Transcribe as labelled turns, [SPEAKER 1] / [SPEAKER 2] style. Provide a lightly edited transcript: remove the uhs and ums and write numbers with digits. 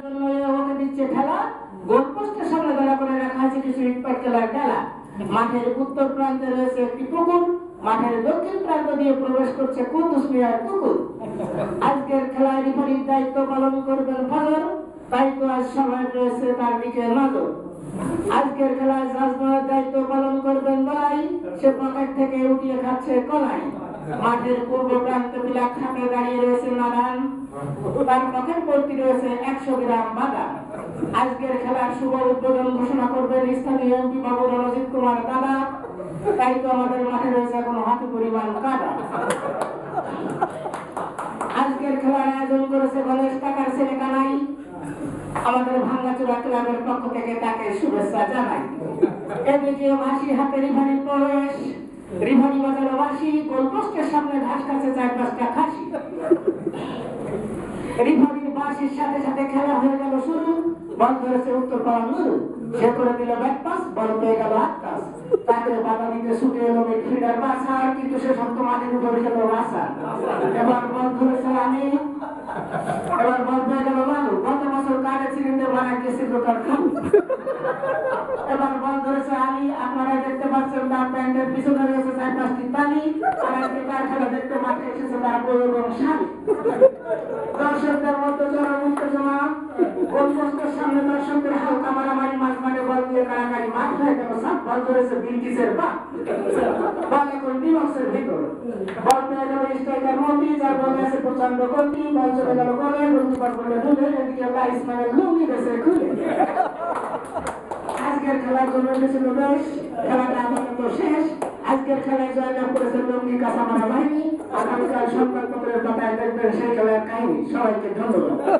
[SPEAKER 1] ওকে দিচ্ছে খেলা। গোলপোস্টের সামনে দাঁড়া করে রাখা আছে কিছু ইটপাট খেলার খেলা। মাঠের উত্তর প্রান্তে রয়েছে একটি পুকুর, মাঠের দক্ষিণ প্রান্ত দিয়ে প্রবেশ করছে কুদ্দুস মিয়ার কুকুর। আজকের খেলায় রেফারির দায়িত্ব পালন করবেন ফজর, তাই তো আজ সময় রয়েছে তার দিকে নজর। আজকের খেলায় জাজমের দায়িত্ব পালন করবেন বলাই, সে পকেট থেকে উঠিয়ে খাচ্ছে কলাই। মাঠের পূর্ব প্রান্তে বিলাক খাতে দাঁড়িয়ে রয়েছে নারায়ণ, তার পকেট ভর্তি রয়েছে 100 গ্রাম বাদাম। আজকের খেলার শুভ উদ্বোধন ঘোষণা করবেন স্থানীয় এমপি বাবু রণজিৎ কুমার দাদা, তাই তো আমাদের মাঠে রয়েছে এখন হাতে পরিমাণ কাদা। আজকের খেলার আয়োজন করেছে গণেশ টাকার ছেলে কানাই, আমাদের ভাঙ্গাচুরা ক্লাবের পক্ষ থেকে তাকে শুভেচ্ছা জানাই। এদিকে বাঁশি হাতে রিফারির প্রবেশ, রিফারি বাজানো বাঁশি, গোলপোস্টের সামনে ঘাস কাছে 4-5টা খাসি। রিফারির বাঁশির সাথে সাথে খেলা হয়ে গেল শুরু। বল ধরেছে উত্তরপাড়া নুরু, সে করে দিল ব্যাক পাস, বল পেয়ে গেল হাত পাস। তাকে বাধা দিতে ছুটে এলো মিডফিল্ডার বাসার, কিন্তু সে শক্ত মাটির উপরে গেল বাসা। এবার বল ধরেছে আমি, এবার বল পেয়ে গেল লালু, গত বছর কারে চিনিতে মারা গেছিল তার খালু। এবার বল ধরেছে আমি, আপনারা দেখতে পাচ্ছেন তার প্যান্টের পিছনে রয়েছে 4-5টি তালি, আর আজকে তার খেলা দেখতে মাঠে এসেছে তার বউ এবং স্বামী। দর্শকদের মধ্যে চরম উত্তেজনা, গোলপোস্টের সামনে দর্শকদের হালকা মারামারি, মাঝ মাঠে বল দিয়ে কারাকারি, মাঠ হয়ে গেল সাফ। বল ধরেছে বিলকিসের বাপ, বল এখন ডিবক্সের ভিতর, বল পেয়ে গেল স্ট্রাইকার মতি, যার বলে আছে প্রচন্ড গতি, বল চলে গেল গোলে, গোলকিপার বলে ঢুলে, এদিকে লাইসম্যানের লুঙ্গি গেছে খুলে। আজকের খেলার জন্য ছিল বেশ, খেলাটা আপাতত শেষ। আজকের খেলায় জয়লাভ করেছে লুঙ্গি কাঁচামারা বাহিনী। আগামীকাল সংবাদপত্রের পাতায় দেখবেন সেই খেলার কাহিনী। সবাইকে ধন্যবাদ।